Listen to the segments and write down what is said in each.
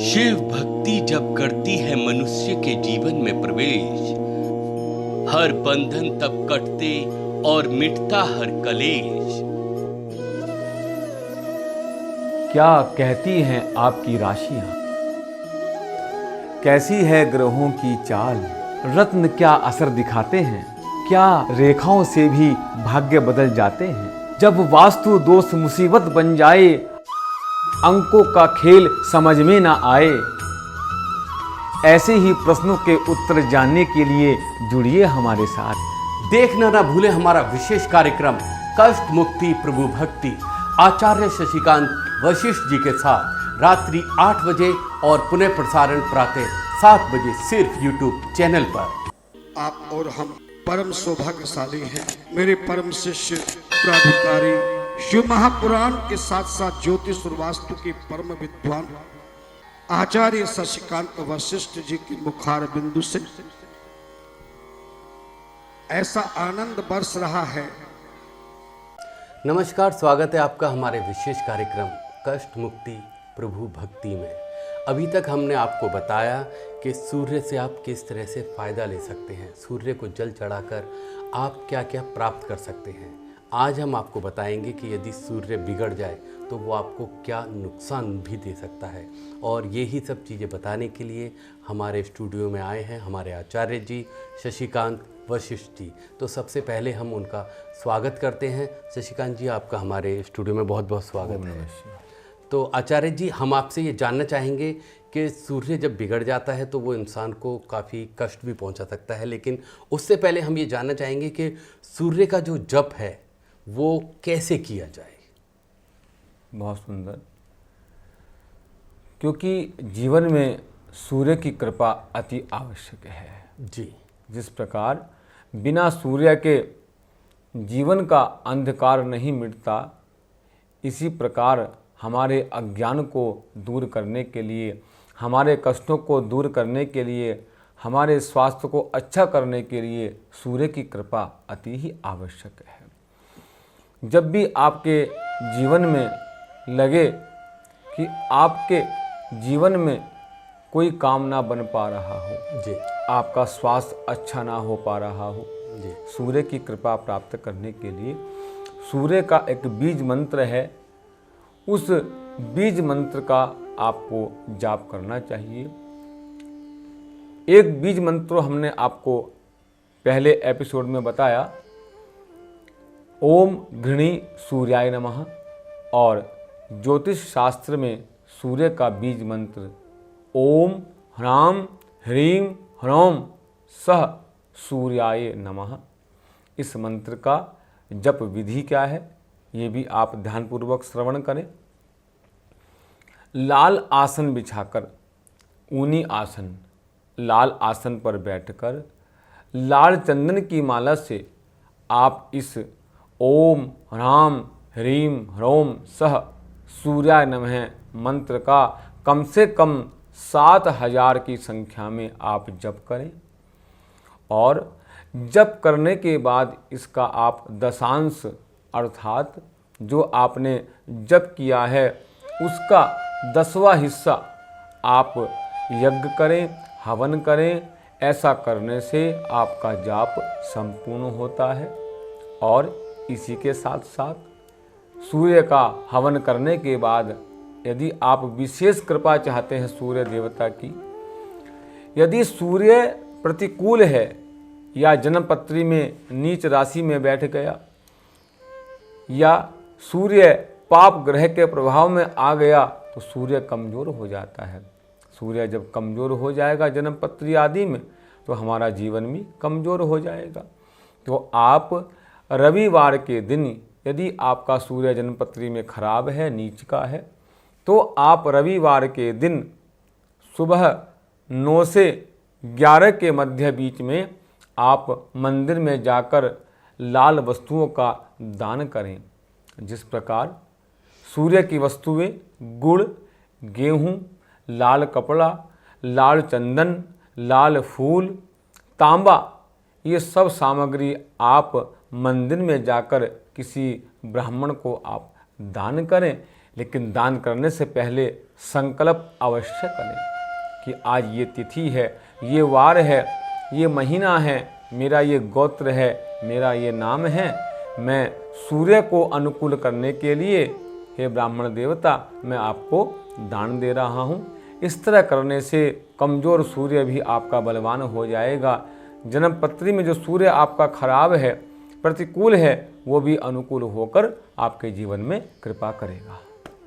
शिव भक्ति जब करती है मनुष्य के जीवन में प्रवेश, हर बंधन तब कटते और मिटता हर कलेश। क्या कहती हैं आपकी राशियां, कैसी है ग्रहों की चाल, रत्न क्या असर दिखाते हैं, क्या रेखाओं से भी भाग्य बदल जाते हैं। जब वास्तु दोष मुसीबत बन जाए, अंकों का खेल समझ में ना आए, ऐसे ही प्रश्नों के उत्तर जानने के लिए जुड़िए हमारे साथ। देखना ना भूले हमारा विशेष कार्यक्रम कष्ट मुक्ति प्रभु भक्ति आचार्य शशिकांत वशिष्ठ जी के साथ रात्रि 8 बजे और पुनः प्रसारण प्रातः 7 बजे सिर्फ YouTube चैनल पर। आप और हम परम सौभाग्यशाली हैं। मेरे परम शिष्य प्राधिकारी शिव महापुराण के साथ साथ ज्योतिष और वास्तु के परम विद्वान आचार्य शशिकांत वशिष्ठ जी की मुखार बिंदु से ऐसा आनंद बरस रहा है। नमस्कार, स्वागत है आपका हमारे विशेष कार्यक्रम कष्ट मुक्ति प्रभु भक्ति में। अभी तक हमने आपको बताया कि सूर्य से आप किस तरह से फ़ायदा ले सकते हैं, सूर्य को जल चढ़ाकर आप क्या क्या प्राप्त कर सकते हैं। आज हम आपको बताएंगे कि यदि सूर्य बिगड़ जाए तो वो आपको क्या नुकसान भी दे सकता है। और यही सब चीज़ें बताने के लिए हमारे स्टूडियो में आए हैं हमारे आचार्य जी शशिकांत वशिष्ठ जी। तो सबसे पहले हम उनका स्वागत करते हैं। शशिकांत जी, आपका हमारे स्टूडियो में बहुत बहुत स्वागत है। तो आचार्य जी, हम आपसे ये जानना चाहेंगे कि सूर्य जब बिगड़ जाता है तो वो इंसान को काफ़ी कष्ट भी पहुंचा सकता है, लेकिन उससे पहले हम ये जानना चाहेंगे कि सूर्य का जो जप है वो कैसे किया जाए। बहुत सुंदर, क्योंकि जीवन में सूर्य की कृपा अति आवश्यक है जी। जिस प्रकार बिना सूर्य के जीवन का अंधकार नहीं मिटता, इसी प्रकार हमारे अज्ञान को दूर करने के लिए, हमारे कष्टों को दूर करने के लिए, हमारे स्वास्थ्य को अच्छा करने के लिए सूर्य की कृपा अति ही आवश्यक है। जब भी आपके जीवन में लगे कि आपके जीवन में कोई काम ना बन पा रहा हो जी, आपका स्वास्थ्य अच्छा ना हो पा रहा हो जी, सूर्य की कृपा प्राप्त करने के लिए सूर्य का एक बीज मंत्र है, उस बीज मंत्र का आपको जाप करना चाहिए। एक बीज मंत्र हमने आपको पहले एपिसोड में बताया, ओम घृणी सूर्याय नमः, और ज्योतिष शास्त्र में सूर्य का बीज मंत्र ओम ह्राम ह्रीम ह्रौम सह सूर्याय नमः। इस मंत्र का जप विधि क्या है ये भी आप ध्यानपूर्वक श्रवण करें। लाल आसन बिछाकर, ऊनी आसन, लाल आसन पर बैठकर लाल चंदन की माला से आप इस ओम ह्राम ह्रीम ह्रौम सह सूर्याय नमः मंत्र का कम से कम 7000 की संख्या में आप जप करें। और जप करने के बाद इसका आप दशांश अर्थात जो आपने जप किया है उसका 10वां हिस्सा आप यज्ञ करें, हवन करें। ऐसा करने से आपका जाप संपूर्ण होता है। और इसी के साथ साथ सूर्य का हवन करने के बाद यदि आप विशेष कृपा चाहते हैं सूर्य देवता की, यदि सूर्य प्रतिकूल है या जन्मपत्री में नीच राशि में बैठ गया या सूर्य पाप ग्रह के प्रभाव में आ गया तो सूर्य कमज़ोर हो जाता है। सूर्य जब कमज़ोर हो जाएगा जन्मपत्री आदि में तो हमारा जीवन भी कमज़ोर हो जाएगा। तो आप रविवार के दिन, यदि आपका सूर्य जन्मपत्री में खराब है, नीच का है, तो आप रविवार के दिन सुबह 9 से 11 के मध्य बीच में आप मंदिर में जाकर लाल वस्तुओं का दान करें। जिस प्रकार सूर्य की वस्तुएं गुड़, गेहूँ, लाल कपड़ा, लाल चंदन, लाल फूल, तांबा, ये सब सामग्री आप मंदिर में जाकर किसी ब्राह्मण को आप दान करें। लेकिन दान करने से पहले संकल्प अवश्य करें कि आज ये तिथि है, ये वार है, ये महीना है, मेरा ये गोत्र है, मेरा ये नाम है, मैं सूर्य को अनुकूल करने के लिए हे ब्राह्मण देवता मैं आपको दान दे रहा हूँ। इस तरह करने से कमज़ोर सूर्य भी आपका बलवान हो जाएगा। जन्म पत्री में जो सूर्य आपका खराब है, प्रतिकूल है, वो भी अनुकूल होकर आपके जीवन में कृपा करेगा।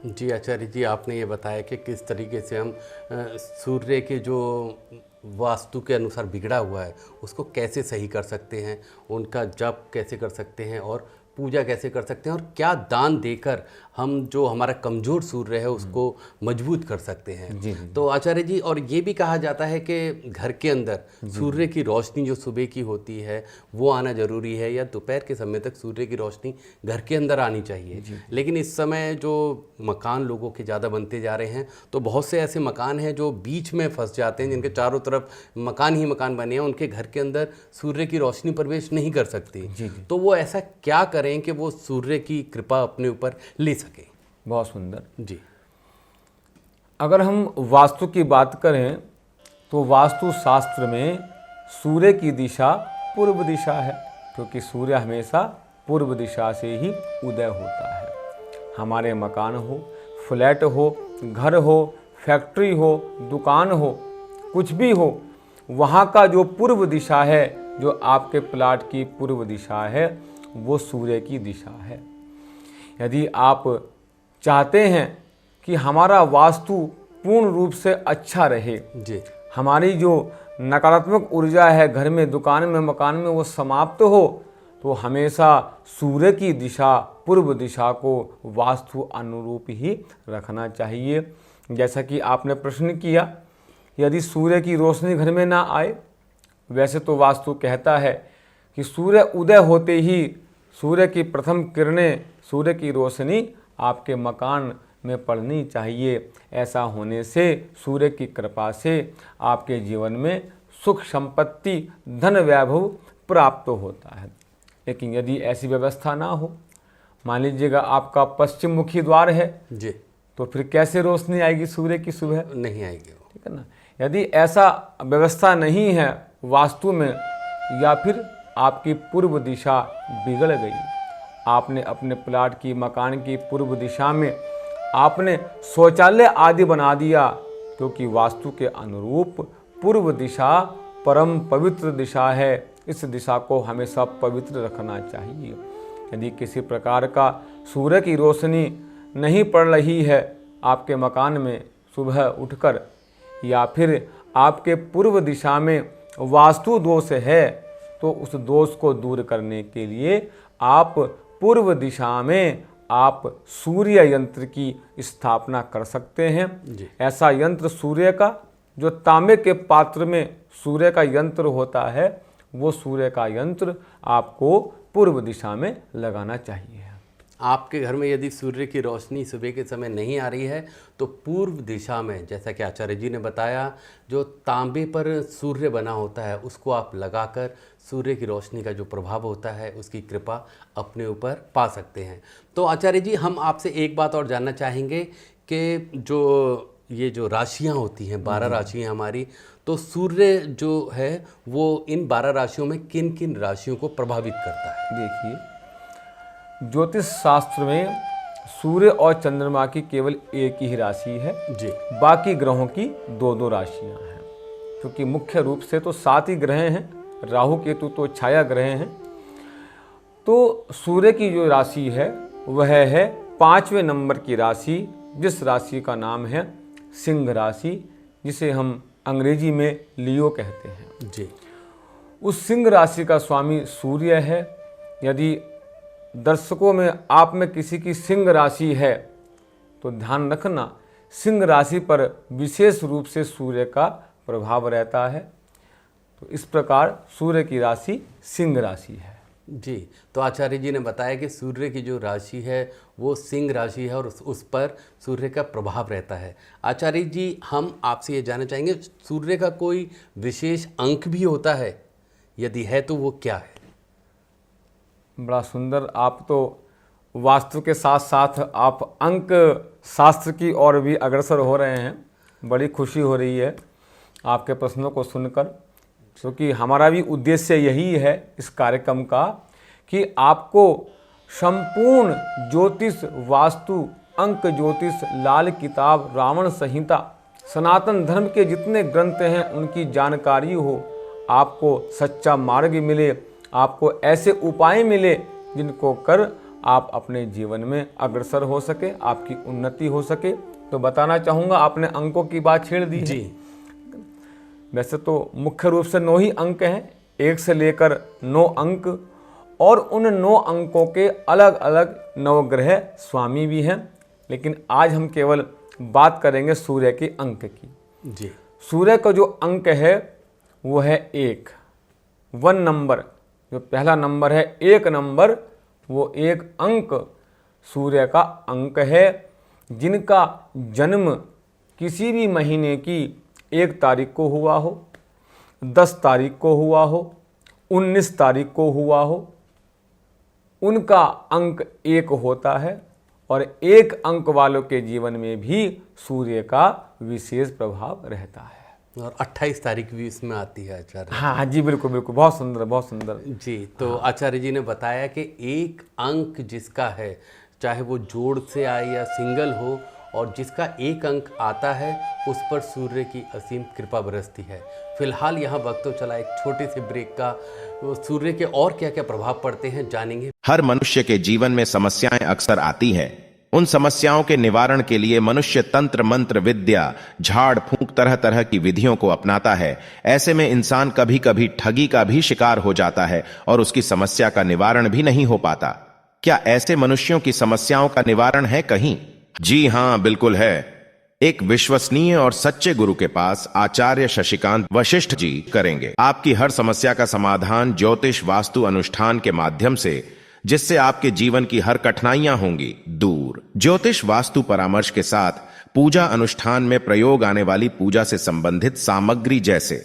जी आचार्य जी, आपने ये बताया कि किस तरीके से हम सूर्य के जो वास्तु के अनुसार बिगड़ा हुआ है उसको कैसे सही कर सकते हैं, उनका जप कैसे कर सकते हैं और पूजा कैसे कर सकते हैं, और क्या दान देकर हम जो हमारा कमज़ोर सूर्य है उसको मजबूत कर सकते हैं। जी। तो आचार्य जी, और ये भी कहा जाता है कि घर के अंदर सूर्य की रोशनी जो सुबह की होती है वो आना ज़रूरी है, या दोपहर के समय तक सूर्य की रोशनी घर के अंदर आनी चाहिए। लेकिन इस समय जो मकान लोगों के ज़्यादा बनते जा रहे हैं, तो बहुत से ऐसे मकान हैं जो बीच में फंस जाते हैं, जिनके चारों तरफ मकान ही मकान बने हैं, उनके घर के अंदर सूर्य की रोशनी प्रवेश नहीं कर सकती। तो वो ऐसा क्या करें कि वो सूर्य की कृपा अपने ऊपर ले सके? बहुत सुंदर जी। अगर हम वास्तु की बात करें तो वास्तु शास्त्र में सूर्य की दिशा पूर्व दिशा है, क्योंकि सूर्य हमेशा पूर्व दिशा से ही उदय होता है। हमारे मकान हो, फ्लैट हो, घर हो, फैक्ट्री हो, दुकान हो, कुछ भी हो, वहाँ का जो पूर्व दिशा है, जो आपके प्लाट की पूर्व दिशा है, वो सूर्य की दिशा है। यदि आप चाहते हैं कि हमारा वास्तु पूर्ण रूप से अच्छा रहे, जी, हमारी जो नकारात्मक ऊर्जा है घर में, दुकान में, मकान में, वो समाप्त हो, तो हमेशा सूर्य की दिशा, पूर्व दिशा को वास्तु अनुरूप ही रखना चाहिए। जैसा कि आपने प्रश्न किया, यदि सूर्य की रोशनी घर में ना आए, वैसे तो वास्तु कहता है कि सूर्य उदय होते ही सूर्य की प्रथम किरणें, सूर्य की रोशनी आपके मकान में पड़नी चाहिए। ऐसा होने से सूर्य की कृपा से आपके जीवन में सुख, संपत्ति, धन, वैभव प्राप्त होता है। लेकिन यदि ऐसी व्यवस्था ना हो, मान लीजिएगा आपका पश्चिम मुखी द्वार है जी, तो फिर कैसे रोशनी आएगी सूर्य की सुबह? नहीं आएगी। ठीक है ना। यदि ऐसा व्यवस्था नहीं है वास्तु में, या फिर आपकी पूर्व दिशा बिगड़ गई, आपने अपने प्लाट की, मकान की पूर्व दिशा में आपने शौचालय आदि बना दिया, क्योंकि वास्तु के अनुरूप पूर्व दिशा परम पवित्र दिशा है। इस दिशा को हमेशा पवित्र रखना चाहिए। यदि किसी प्रकार का सूर्य की रोशनी नहीं पड़ रही है आपके मकान में सुबह उठकर, या फिर आपके पूर्व दिशा में वास्तु दोष है, तो उस दोष को दूर करने के लिए आप पूर्व दिशा में आप सूर्य यंत्र की स्थापना कर सकते हैं। ऐसा यंत्र सूर्य का, जो तांबे के पात्र में सूर्य का यंत्र होता है, वो सूर्य का यंत्र आपको पूर्व दिशा में लगाना चाहिए। आपके घर में यदि सूर्य की रोशनी सुबह के समय नहीं आ रही है, तो पूर्व दिशा में, जैसा कि आचार्य जी ने बताया, जो तांबे पर सूर्य बना होता है उसको आप लगाकर सूर्य की रोशनी का जो प्रभाव होता है उसकी कृपा अपने ऊपर पा सकते हैं। तो आचार्य जी, हम आपसे एक बात और जानना चाहेंगे कि जो राशियां होती हैं, 12 राशियां हमारी, तो सूर्य जो है वो इन 12 राशियों में किन किन राशियों को प्रभावित करता है? देखिए, ज्योतिष शास्त्र में सूर्य और चंद्रमा की केवल एक ही राशि है जी, बाकी ग्रहों की 2-2 राशियां हैं, क्योंकि मुख्य रूप से तो 7 ही ग्रह हैं, राहु केतु तो छाया ग्रह हैं। तो सूर्य की जो राशि है वह है 5वें नंबर की राशि, जिस राशि का नाम है सिंह राशि, जिसे हम अंग्रेजी में लियो कहते हैं। जी, उस सिंह राशि का स्वामी सूर्य है। यदि दर्शकों में आप में किसी की सिंह राशि है तो ध्यान रखना, सिंह राशि पर विशेष रूप से सूर्य का प्रभाव रहता है। तो इस प्रकार सूर्य की राशि सिंह राशि है। जी, तो आचार्य जी ने बताया कि सूर्य की जो राशि है वो सिंह राशि है और उस पर सूर्य का प्रभाव रहता है। आचार्य जी, हम आपसे ये जानना चाहेंगे, सूर्य का कोई विशेष अंक भी होता है? यदि है तो वो क्या है? बड़ा सुंदर, आप तो वास्तु के साथ साथ आप अंक शास्त्र की ओर भी अग्रसर हो रहे हैं। बड़ी खुशी हो रही है आपके प्रश्नों को सुनकर, क्योंकि हमारा भी उद्देश्य यही है इस कार्यक्रम का कि आपको संपूर्ण ज्योतिष, वास्तु, अंक ज्योतिष, लाल किताब, रावण संहिता, सनातन धर्म के जितने ग्रंथ हैं उनकी जानकारी हो, आपको सच्चा मार्ग मिले, आपको ऐसे उपाय मिले जिनको कर आप अपने जीवन में अग्रसर हो सके, आपकी उन्नति हो सके। तो बताना चाहूँगा, आपने अंकों की बात छेड़ दी जी। वैसे तो मुख्य रूप से 9 ही अंक हैं, 1 से लेकर 9 अंक, और उन 9 अंकों के अलग अलग नवग्रह स्वामी भी हैं। लेकिन आज हम केवल बात करेंगे सूर्य के अंक की। जी। सूर्य का जो अंक है वो है 1 नंबर, जो पहला नंबर है 1 नंबर, वो 1 अंक सूर्य का अंक है। जिनका जन्म किसी भी महीने की 1 तारीख को हुआ हो, 10 तारीख को हुआ हो, 19 तारीख को हुआ हो, उनका अंक 1 होता है। और 1 अंक वालों के जीवन में भी सूर्य का विशेष प्रभाव रहता है। और 28 तारीख भी इसमें आती है आचार्य। हाँ जी, बिल्कुल बिल्कुल, बहुत सुंदर, बहुत सुंदर। जी। तो आचार्य जी ने बताया कि 1 अंक जिसका है, चाहे वो जोड़ से आए या सिंगल हो, और जिसका 1 अंक आता है उस पर सूर्य की असीम कृपा बरसती है। फिलहाल यहाँ वक्त तो चला एक छोटे से ब्रेक का। वो सूर्य के और क्या क्या प्रभाव पड़ते हैं जानेंगे। हर मनुष्य के जीवन में समस्याएं अक्सर आती हैं। उन समस्याओं के निवारण के लिए मनुष्य तंत्र मंत्र विद्या, झाड़ फूंक, तरह तरह की विधियों को अपनाता है। ऐसे में इंसान कभी कभी ठगी का भी शिकार हो जाता है और उसकी समस्या का निवारण भी नहीं हो पाता। क्या ऐसे मनुष्यों की समस्याओं का निवारण है कहीं? जी हां, बिल्कुल है। एक विश्वसनीय और सच्चे गुरु के पास आचार्य शशिकांत वशिष्ठ जी करेंगे आपकी हर समस्या का समाधान ज्योतिष वास्तु अनुष्ठान के माध्यम से, जिससे आपके जीवन की हर कठिनाइयां होंगी दूर। ज्योतिष वास्तु परामर्श के साथ पूजा अनुष्ठान में प्रयोग आने वाली पूजा से संबंधित सामग्री जैसे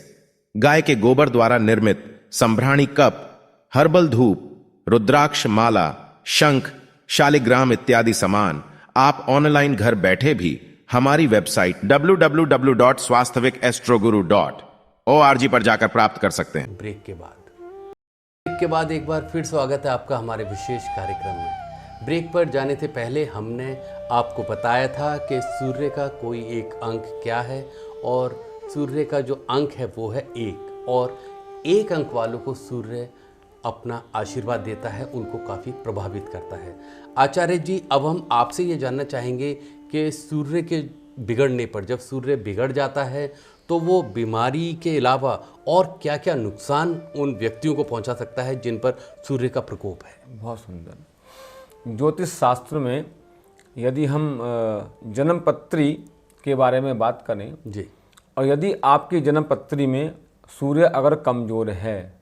गाय के गोबर द्वारा निर्मित संभ्राणी कप, हर्बल धूप, रुद्राक्ष माला, शंख, शालिग्राम इत्यादि सामान आप ऑनलाइन घर बैठे भी हमारी वेबसाइट www.swasthavikAstroguru.org पर जाकर प्राप्त कर सकते हैं। ब्रेक के बाद एक बार फिर स्वागत है आपका हमारे विशेष कार्यक्रम में। ब्रेक पर जाने से पहले हमने आपको बताया था कि सूर्य का कोई एक अंक क्या है, और सूर्य का जो अंक है वो है 1, और 1 अंक वालों को सूर्य अपना आशीर्वाद देता है, उनको काफ़ी प्रभावित करता है। आचार्य जी, अब हम आपसे ये जानना चाहेंगे कि सूर्य के बिगड़ने पर, जब सूर्य बिगड़ जाता है तो वो बीमारी के अलावा और क्या क्या नुकसान उन व्यक्तियों को पहुंचा सकता है जिन पर सूर्य का प्रकोप है? बहुत सुंदर। ज्योतिष शास्त्र में यदि हम जन्मपत्री के बारे में बात करें जी, और यदि आपकी जन्मपत्री में सूर्य अगर कमज़ोर है,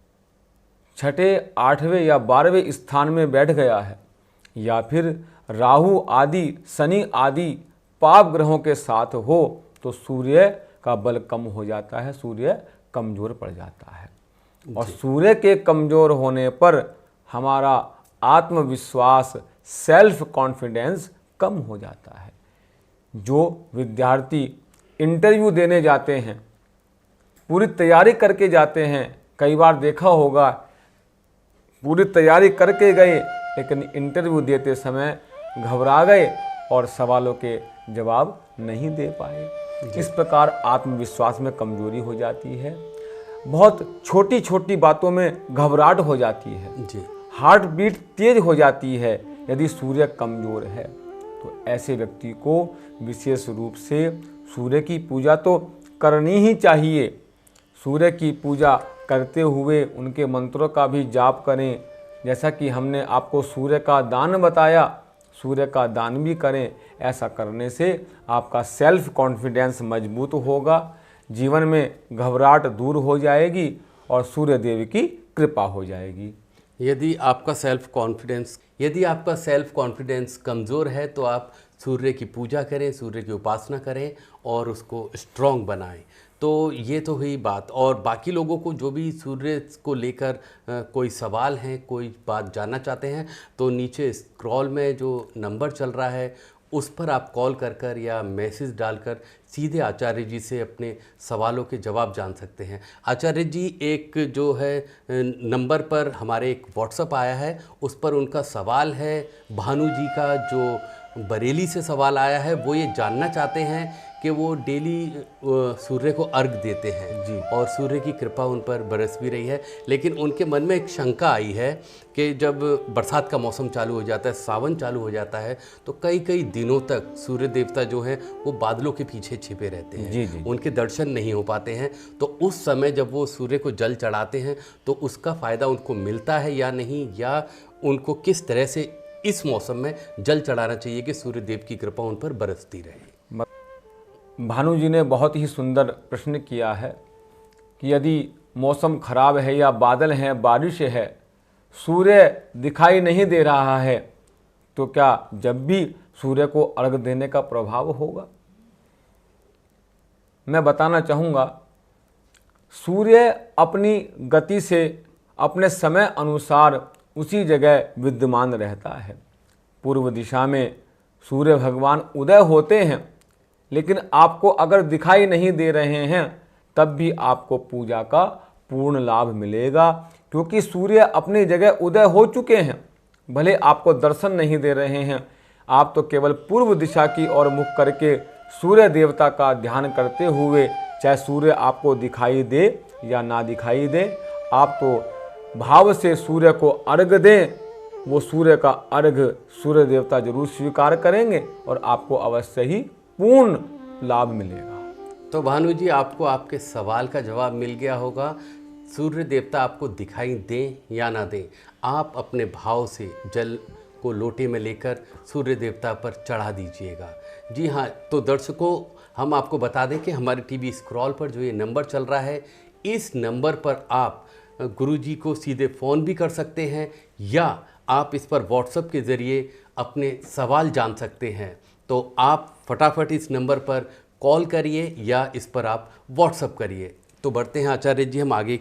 6ठे, 8वें या 12वें स्थान में बैठ गया है, या फिर राहु आदि, शनि आदि पाप ग्रहों के साथ हो, तो सूर्य का बल कम हो जाता है, सूर्य कमज़ोर पड़ जाता है। और सूर्य के कमज़ोर होने पर हमारा आत्मविश्वास, सेल्फ कॉन्फिडेंस कम हो जाता है। जो विद्यार्थी इंटरव्यू देने जाते हैं, पूरी तैयारी करके जाते हैं, कई बार देखा होगा पूरी तैयारी करके गए लेकिन इंटरव्यू देते समय घबरा गए और सवालों के जवाब नहीं दे पाए। इस प्रकार आत्मविश्वास में कमजोरी हो जाती है। बहुत छोटी छोटी बातों में घबराहट हो जाती है जी। हार्ट बीट तेज हो जाती है यदि सूर्य कमजोर है। तो ऐसे व्यक्ति को विशेष रूप से सूर्य की पूजा तो करनी ही चाहिए। सूर्य की पूजा करते हुए उनके मंत्रों का भी जाप करें। जैसा कि हमने आपको सूर्य का दान बताया, सूर्य का दान भी करें। ऐसा करने से आपका सेल्फ कॉन्फिडेंस मजबूत होगा, जीवन में घबराहट दूर हो जाएगी और सूर्य देव की कृपा हो जाएगी। यदि आपका सेल्फ कॉन्फिडेंस कमज़ोर है तो आप सूर्य की पूजा करें, सूर्य की उपासना करें और उसको स्ट्रॉन्ग बनाएं। तो ये तो हुई बात। और बाकी लोगों को जो भी सूर्य को लेकर कोई सवाल है, कोई बात जानना चाहते हैं, तो नीचे स्क्रॉल में जो नंबर चल रहा है उस पर आप कॉल कर या मैसेज डालकर सीधे आचार्य जी से अपने सवालों के जवाब जान सकते हैं। आचार्य जी, एक जो है नंबर पर हमारे एक व्हाट्सएप आया है, उस पर उनका सवाल है। भानु जी का जो बरेली से सवाल आया है, वो ये जानना चाहते हैं कि वो डेली सूर्य को अर्घ देते हैं जी। और सूर्य की कृपा उन पर बरस भी रही है, लेकिन उनके मन में एक शंका आई है कि जब बरसात का मौसम चालू हो जाता है, सावन चालू हो जाता है, तो कई कई दिनों तक सूर्य देवता जो हैं वो बादलों के पीछे छिपे रहते हैं। जी, जी। उनके दर्शन नहीं हो पाते हैं। तो उस समय जब वो सूर्य को जल चढ़ाते हैं तो उसका फ़ायदा उनको मिलता है या नहीं, या उनको किस तरह से इस मौसम में जल चढ़ाना चाहिए कि सूर्य देव की कृपा उन पर बरसती रहे। भानु जी ने बहुत ही सुंदर प्रश्न किया है कि यदि मौसम खराब है या बादल हैं, बारिश है, सूर्य दिखाई नहीं दे रहा है, तो क्या जब भी सूर्य को अर्घ देने का प्रभाव होगा? मैं बताना चाहूँगा, सूर्य अपनी गति से अपने समय अनुसार उसी जगह विद्यमान रहता है। पूर्व दिशा में सूर्य भगवान उदय होते हैं, लेकिन आपको अगर दिखाई नहीं दे रहे हैं तब भी आपको पूजा का पूर्ण लाभ मिलेगा, क्योंकि सूर्य अपनी जगह उदय हो चुके हैं। भले आपको दर्शन नहीं दे रहे हैं, आप तो केवल पूर्व दिशा की ओर मुख करके सूर्य देवता का ध्यान करते हुए, चाहे सूर्य आपको दिखाई दे या ना दिखाई दे, आप तो भाव से सूर्य को अर्घ दें। वो सूर्य का अर्घ सूर्य देवता जरूर स्वीकार करेंगे और आपको अवश्य ही पूर्ण लाभ मिलेगा। तो भानु जी, आपको आपके सवाल का जवाब मिल गया होगा। सूर्य देवता आपको दिखाई दें या ना दें, आप अपने भाव से जल को लोटे में लेकर सूर्य देवता पर चढ़ा दीजिएगा। जी हाँ, तो दर्शकों, हम आपको बता दें कि हमारे टीवी स्क्रॉल पर जो ये नंबर चल रहा है, इस नंबर पर आप गुरुजी को सीधे फ़ोन भी कर सकते हैं या आप इस पर व्हाट्सएप के ज़रिए अपने सवाल जान सकते हैं। तो आप फटाफट इस नंबर पर कॉल करिए या इस पर आप व्हाट्सएप करिए। तो बढ़ते हैं आचार्य जी, हम आगे।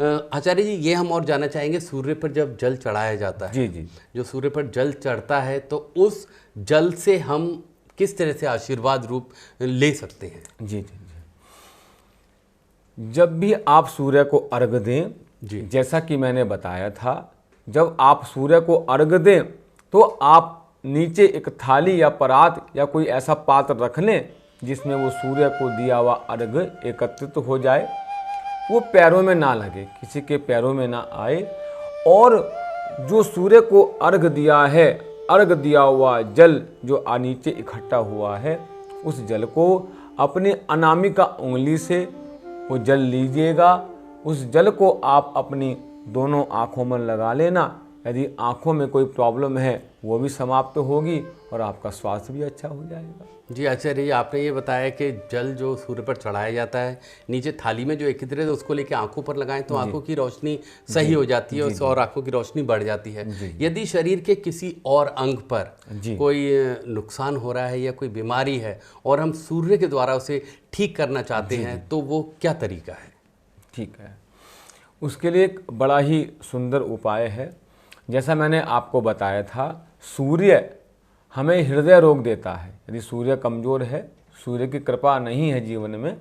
आचार्य जी, ये हम और जानना चाहेंगे, सूर्य पर जब जल चढ़ाया जाता है, जी जी, जो सूर्य पर जल चढ़ता है, तो उस जल से हम किस तरह से आशीर्वाद रूप ले सकते हैं? जी जी जी। जब भी आप सूर्य को अर्घ दें, जी, जैसा कि मैंने बताया था, जब आप सूर्य को अर्घ दें तो आप नीचे एक थाली या परात या कोई ऐसा पात्र रख लें जिसमें वो सूर्य को दिया हुआ अर्घ एकत्रित हो जाए। वो पैरों में ना लगे, किसी के पैरों में ना आए, और जो सूर्य को अर्घ दिया है, अर्घ दिया हुआ जल जो नीचे इकट्ठा हुआ है, उस जल को अपनी अनामिका उंगली से वो जल लीजिएगा। उस जल को आप अपनी दोनों आँखों में लगा लेना। यदि आँखों में कोई प्रॉब्लम है वो भी समाप्त होगी और आपका स्वास्थ्य भी अच्छा हो जाएगा। जी आचार्य जी, आपने ये बताया कि जल जो सूर्य पर चढ़ाया जाता है, नीचे थाली में जो एकत्रित है उसको लेके आंखों पर लगाएं तो आंखों की रोशनी सही हो जाती है और आंखों की रोशनी बढ़ जाती है। यदि शरीर के किसी और अंग पर कोई नुकसान हो रहा है या कोई बीमारी है और हम सूर्य के द्वारा उसे ठीक करना चाहते हैं, तो वो क्या तरीका है? ठीक है, उसके लिए एक बड़ा ही सुंदर उपाय है। जैसा मैंने आपको बताया था, सूर्य हमें हृदय रोग देता है। यदि सूर्य कमज़ोर है, सूर्य की कृपा नहीं है जीवन में,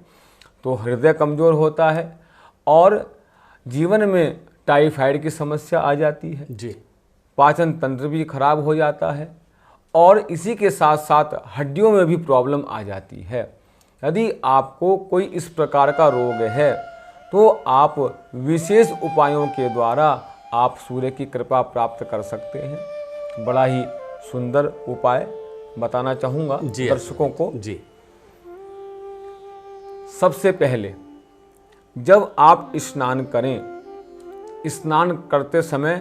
तो हृदय कमज़ोर होता है और जीवन में टाइफाइड की समस्या आ जाती है जी, पाचन तंत्र भी खराब हो जाता है और इसी के साथ साथ हड्डियों में भी प्रॉब्लम आ जाती है। यदि आपको कोई इस प्रकार का रोग है तो आप विशेष उपायों के द्वारा आप सूर्य की कृपा प्राप्त कर सकते हैं। बड़ा ही सुंदर उपाय बताना चाहूँगा दर्शकों को। जी, सबसे पहले जब आप स्नान करें, स्नान करते समय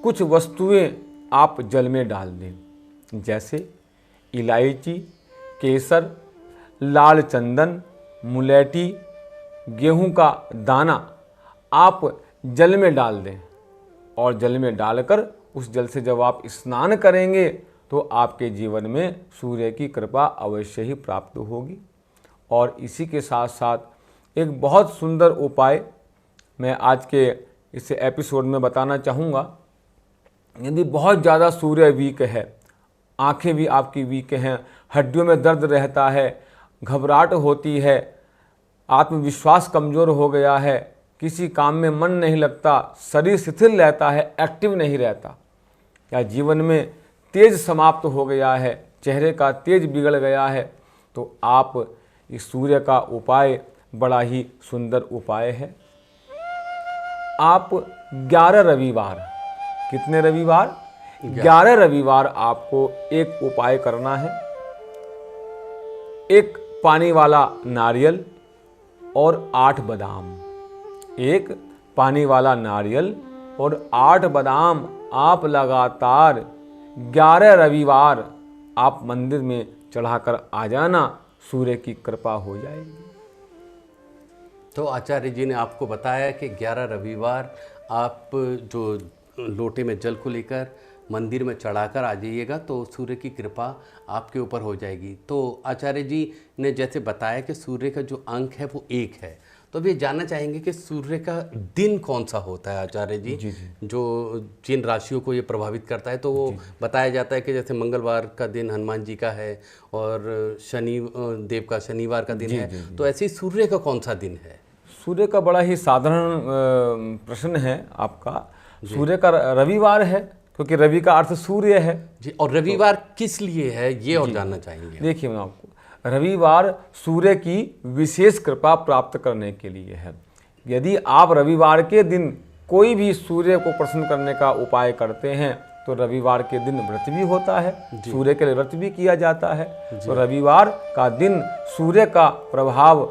कुछ वस्तुएं आप जल में डाल दें, जैसे इलायची, केसर, लाल चंदन, मुलेठी, गेहूं का दाना आप जल में डाल दें और जल में डालकर उस जल से जब आप स्नान करेंगे तो आपके जीवन में सूर्य की कृपा अवश्य ही प्राप्त होगी। और इसी के साथ साथ एक बहुत सुंदर उपाय मैं आज के इस एपिसोड में बताना चाहूँगा। यदि बहुत ज़्यादा सूर्य वीक है, आंखें भी आपकी वीक हैं, हड्डियों में दर्द रहता है, घबराहट होती है, आत्मविश्वास कमज़ोर हो गया है, किसी काम में मन नहीं लगता, शरीर शिथिल रहता है, एक्टिव नहीं रहता, या जीवन में तेज समाप्त हो गया है, चेहरे का तेज बिगड़ गया है, तो आप इस सूर्य का उपाय बड़ा ही सुंदर उपाय है। आप 11 रविवार, कितने रविवार? 11 रविवार आपको एक उपाय करना है। एक पानी वाला नारियल और 8 बादाम, एक पानी वाला नारियल और 8 बादाम आप लगातार 11 रविवार आप मंदिर में चढ़ाकर आ जाना, सूर्य की कृपा हो जाएगी। तो आचार्य जी ने आपको बताया कि 11 रविवार आप जो लोटे में जल को लेकर मंदिर में चढ़ाकर आ जाइएगा तो सूर्य की कृपा आपके ऊपर हो जाएगी। तो आचार्य जी ने जैसे बताया कि सूर्य का जो अंक है वो 1 है, तो अब ये जानना चाहेंगे कि सूर्य का दिन कौन सा होता है आचार्य जी? जी। जो जिन राशियों को ये प्रभावित करता है, तो वो बताया जाता है कि जैसे मंगलवार का दिन हनुमान जी का है और शनि देव का शनिवार का दिन है, तो ऐसे ही सूर्य का कौन सा दिन है? सूर्य का बड़ा ही साधारण प्रश्न है आपका। सूर्य का रविवार है, क्योंकि रवि का अर्थ सूर्य है जी। और रविवार किस लिए है ये और जानना चाहेंगे? देखिए, मैं आपको रविवार सूर्य की विशेष कृपा प्राप्त करने के लिए है। यदि आप रविवार के दिन कोई भी सूर्य को प्रसन्न करने का उपाय करते हैं तो रविवार के दिन व्रत भी होता है, सूर्य के लिए व्रत भी किया जाता है। तो रविवार का दिन सूर्य का प्रभाव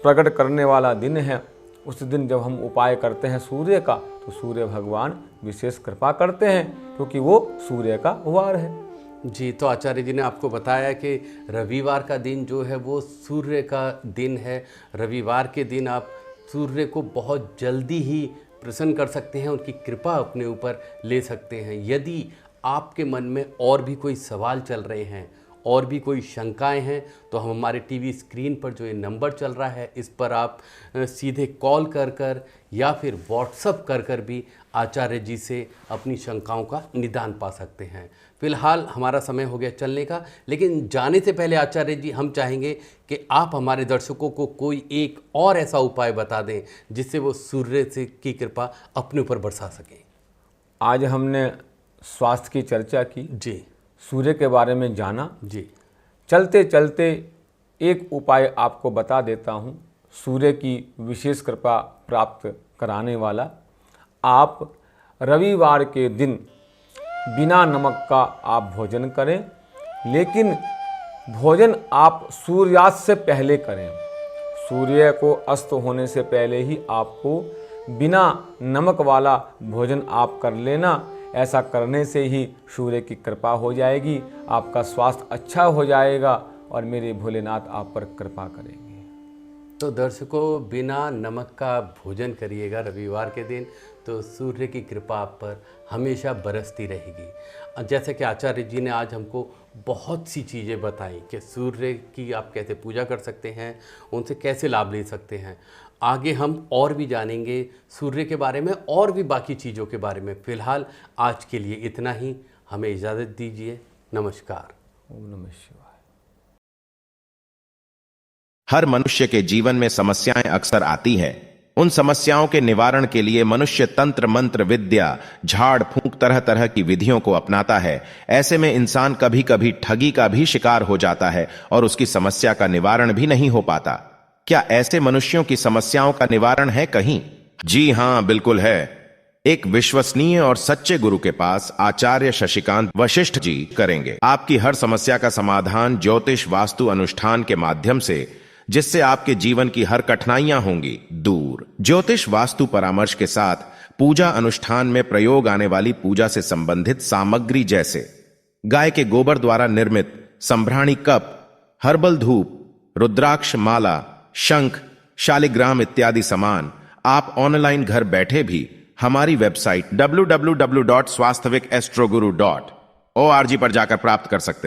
प्रकट करने वाला दिन है। उस दिन जब हम उपाय करते हैं सूर्य का तो सूर्य भगवान विशेष कृपा करते हैं, क्योंकि वो सूर्य का वार है। जी। तो आचार्य जी ने आपको बताया कि रविवार का दिन जो है वो सूर्य का दिन है। रविवार के दिन आप सूर्य को बहुत जल्दी ही प्रसन्न कर सकते हैं, उनकी कृपा अपने ऊपर ले सकते हैं। यदि आपके मन में और भी कोई सवाल चल रहे हैं और भी कोई शंकाएं हैं तो हम हमारे टीवी स्क्रीन पर जो ये नंबर चल रहा है इस पर आप सीधे कॉल कर या फिर व्हाट्सअप कर भी आचार्य जी से अपनी शंकाओं का निदान पा सकते हैं। फिलहाल हमारा समय हो गया चलने का, लेकिन जाने से पहले आचार्य जी हम चाहेंगे कि आप हमारे दर्शकों को कोई एक और ऐसा उपाय बता दें जिससे वो सूर्य से की कृपा अपने ऊपर बरसा सकें। आज हमने स्वास्थ्य की चर्चा की जी, सूर्य के बारे में जाना जी। चलते चलते एक उपाय आपको बता देता हूँ सूर्य की विशेष कृपा प्राप्त कराने वाला। आप रविवार के दिन बिना नमक का आप भोजन करें, लेकिन भोजन आप सूर्यास्त से पहले करें। सूर्य को अस्त होने से पहले ही आपको बिना नमक वाला भोजन आप कर लेना। ऐसा करने से ही सूर्य की कृपा हो जाएगी, आपका स्वास्थ्य अच्छा हो जाएगा और मेरे भोलेनाथ आप पर कृपा करेंगे। तो दर्शकों, बिना नमक का भोजन करिएगा रविवार के दिन, तो सूर्य की कृपा आप पर हमेशा बरसती रहेगी। जैसे कि आचार्य जी ने आज हमको बहुत सी चीज़ें बताई कि सूर्य की आप कैसे पूजा कर सकते हैं, उनसे कैसे लाभ ले सकते हैं। आगे हम और भी जानेंगे सूर्य के बारे में और भी बाकी चीज़ों के बारे में। फिलहाल आज के लिए इतना ही, हमें इजाज़त दीजिए। नमस्कार। ओम नमः शिवाय। हर मनुष्य के जीवन में समस्याएं अक्सर आती है। उन समस्याओं के निवारण के लिए मनुष्य तंत्र मंत्र विद्या झाड़ फूंक तरह तरह की विधियों को अपनाता है। ऐसे में इंसान कभी कभी ठगी का भी शिकार हो जाता है और उसकी समस्या का निवारण भी नहीं हो पाता। क्या ऐसे मनुष्यों की समस्याओं का निवारण है कहीं? जी हां, बिल्कुल है। एक विश्वसनीय और सच्चे गुरु के पास आचार्य शशिकांत वशिष्ठ जी करेंगे आपकी हर समस्या का समाधान ज्योतिष वास्तु अनुष्ठान के माध्यम से, जिससे आपके जीवन की हर कठिनाइयां होंगी दूर। ज्योतिष वास्तु परामर्श के साथ पूजा अनुष्ठान में प्रयोग आने वाली पूजा से संबंधित सामग्री जैसे गाय के गोबर द्वारा निर्मित संभ्राणी कप, हर्बल धूप, रुद्राक्ष माला, शंख, शालिग्राम इत्यादि सामान आप ऑनलाइन घर बैठे भी हमारी वेबसाइट www.swasthawikastroguru.org पर जाकर प्राप्त कर सकते हैं।